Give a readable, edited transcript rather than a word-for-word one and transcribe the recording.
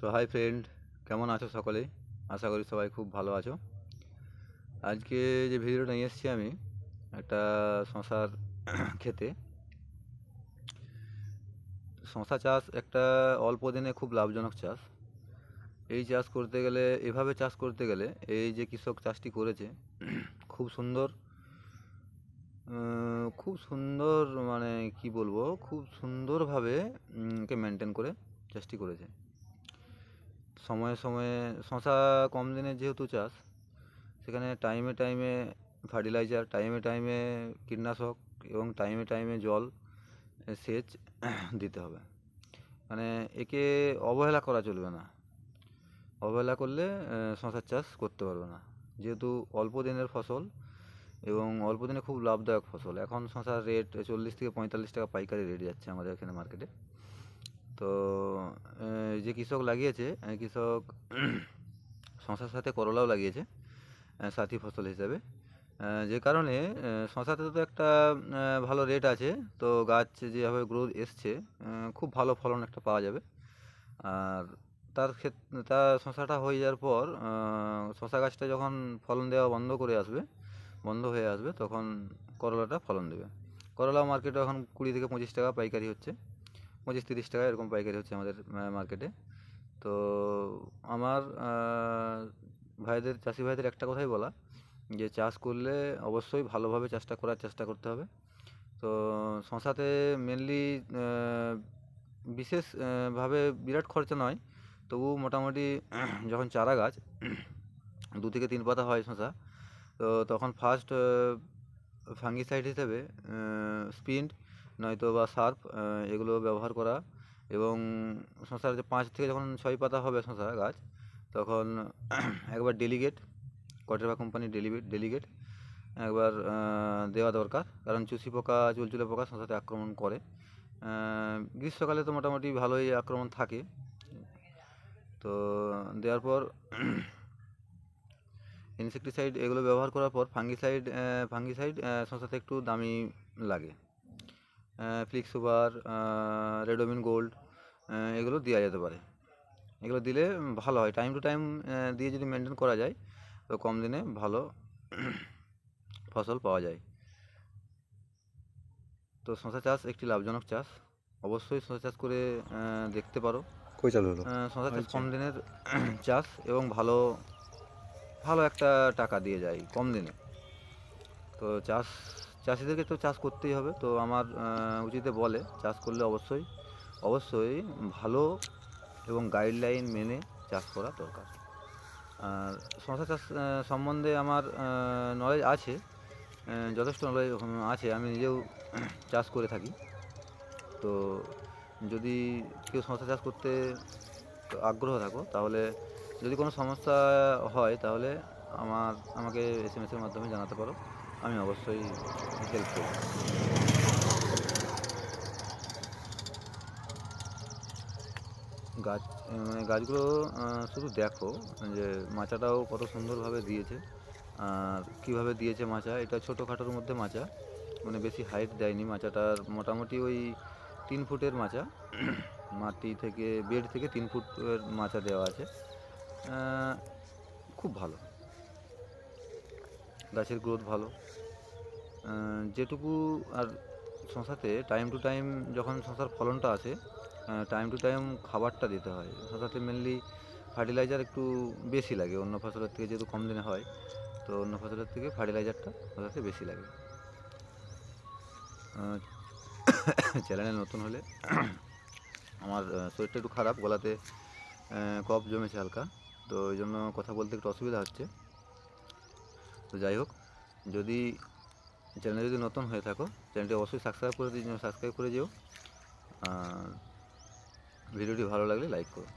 So hi friend, কেমন আছো সকলেই? আশা করি সবাই খুব ভালো আছো। আজকে যে ভিডিওটা নিয়ে এসেছি আমি একটা শশার ক্ষেতে। শশা চাষ একটা অল্প দিনে খুব লাভজনক চাষ। এই চাষ করতে গেলে, এভাবে চাষ করতে গেলে, এই যে কৃষক চাষটি করেছে খুব সুন্দর, খুব সুন্দর, মানে কি বলবো, খুব সুন্দরভাবে কে মেনটেন করে চাষটি করেছে। সময়ে সময়ে শশা কম দিনের যেহেতু চাষ, সেখানে টাইমে টাইমে ফার্টিলাইজার, টাইমে টাইমে কীটনাশক এবং টাইমে টাইমে জল সেচ দিতে হবে। মানে একে অবহেলা করা চলবে না। অবহেলা করলে শশার চাষ করতে পারবে না, যেহেতু অল্প দিনের ফসল এবং অল্প দিনে খুব লাভদায়ক ফসল। এখন শশার রেট 40 থেকে 45 টাকা পাইকারি রেট যাচ্ছে আমাদের এখানে মার্কেটে। তো যে কৃষক লাগিয়েছে, কৃষক শশার সাথে করলাও লাগিয়েছে সাথী ফসল হিসাবে, যে কারণে শশাতে তো একটা ভালো রেট আছে। তো গাছ যেভাবে গ্রোথ এসছে, খুব ভালো ফলন একটা পাওয়া যাবে। আর তার শশাটা হয়ে যাওয়ার পর, শশা গাছটা যখন ফলন দেওয়া বন্ধ হয়ে আসবে, তখন করলাটা ফলন দেবে। করলাও মার্কেটে এখন 20 থেকে 25 টাকা পাইকারি হচ্ছে, 25-30 টাকা এরকম পাইকারি হচ্ছে আমাদের মার্কেটে। তো আমার চাষি ভাইদের একটা কথাই বলা, যে চাষ করলে অবশ্যই ভালোভাবে চাষটা করার চেষ্টা করতে হবে। তো শশাতে মেনলি বিশেষ ভাবে বিরাট খরচা নয়, তবু মোটামুটি যখন চারা গাছ 2 থেকে 3 পাতা হয় শশা, তো তখন ফার্স্ট ফাঙ্গিসাইড হিসেবে স্পিন নয়তো বা সার্প, এগুলো ব্যবহার করা। এবং শশার যে 5 থেকে যখন 6 পাতা হবে শশা গাছ, তখন একবার ডেলিগেট, কটেরবা কোম্পানির ডেলিগেট একবার দেওয়া দরকার, কারণ চুষি পোকা, চুলচুলে পোকা শশাতে আক্রমণ করে। গ্রীষ্মকালে তো মোটামুটি ভালোই আক্রমণ থাকে। তো দেওয়ার পর ইনসেকটিসাইড এগুলো ব্যবহার করার পর ফাঙ্গিসাইড শশাতে একটু দামি লাগে। ফ্লিক সুপার, রেডোমিন গোল্ড, এগুলো দেওয়া যেতে পারে। এগুলো দিলে ভালো হয়, টাইম টু টাইম দিয়ে যদি মেনটেন করা যায়, তো কম দিনে ভালো ফসল পাওয়া যায়। তো শশা চাষ একটি লাভজনক চাষ, অবশ্যই শশা চাষ করে দেখতে পারো। শশা চাষ কম দিনের চাষ এবং ভালো একটা টাকা দিয়ে যায় কম দিনে। তো চাষিদেরকে তো চাষ করতেই হবে। তো আমার উচিতে বলে, চাষ করলে অবশ্যই ভালো এবং গাইডলাইন মেনে চাষ করা দরকার। আর শশা চাষ সম্বন্ধে আমার নলেজ আছে, যথেষ্ট নলেজ আছে, আমি নিজেও চাষ করে থাকি। তো যদি কেউ শশা চাষ করতে আগ্রহ থাকো, তাহলে যদি কোনো সমস্যা হয়, তাহলে আমাকে SMS-এর মাধ্যমে জানাতে পারো, আমি অবশ্যই হেল্প করব। গাছগুলো শুধু দেখো যে মাচাটাও কত সুন্দরভাবে দিয়েছে, আর কীভাবে দিয়েছে মাচা। এটা ছোটোখাটোর মধ্যে মাচা, মানে বেশি হাইট দেয়নি মাচাটার, মোটামুটি ওই 3 ফুটের মাচা, মাটি থেকে বেড থেকে 3 ফুটের মাচা দেওয়া আছে। খুব ভালো, গাছের গ্রোথ ভালো। যেটুকু আর শশাতে টাইম টু টাইম যখন শশার ফলনটা আসে, টাইম টু টাইম খাবারটা দিতে হয়। শশাতে মেনলি ফার্টিলাইজার একটু বেশি লাগে অন্য ফসলের থেকে, যেহেতু কম দিনে হয়, তো অন্য ফসলের থেকে ফার্টিলাইজারটা শশাতে বেশি লাগে। চ্যানেলে নতুন হলে, আমার শরীরটা একটু খারাপ, গলাতে কফ জমেছে হালকা, তো ওই জন্য কথা বলতে একটু অসুবিধা হচ্ছে। তো যাই হোক, যদি চ্যানেলে নতুন হয়ে থাকো, চ্যানেলটি অবশ্যই সাবস্ক্রাইব করে যেও। আর ভিডিওটি ভালো লাগলে লাইক করো।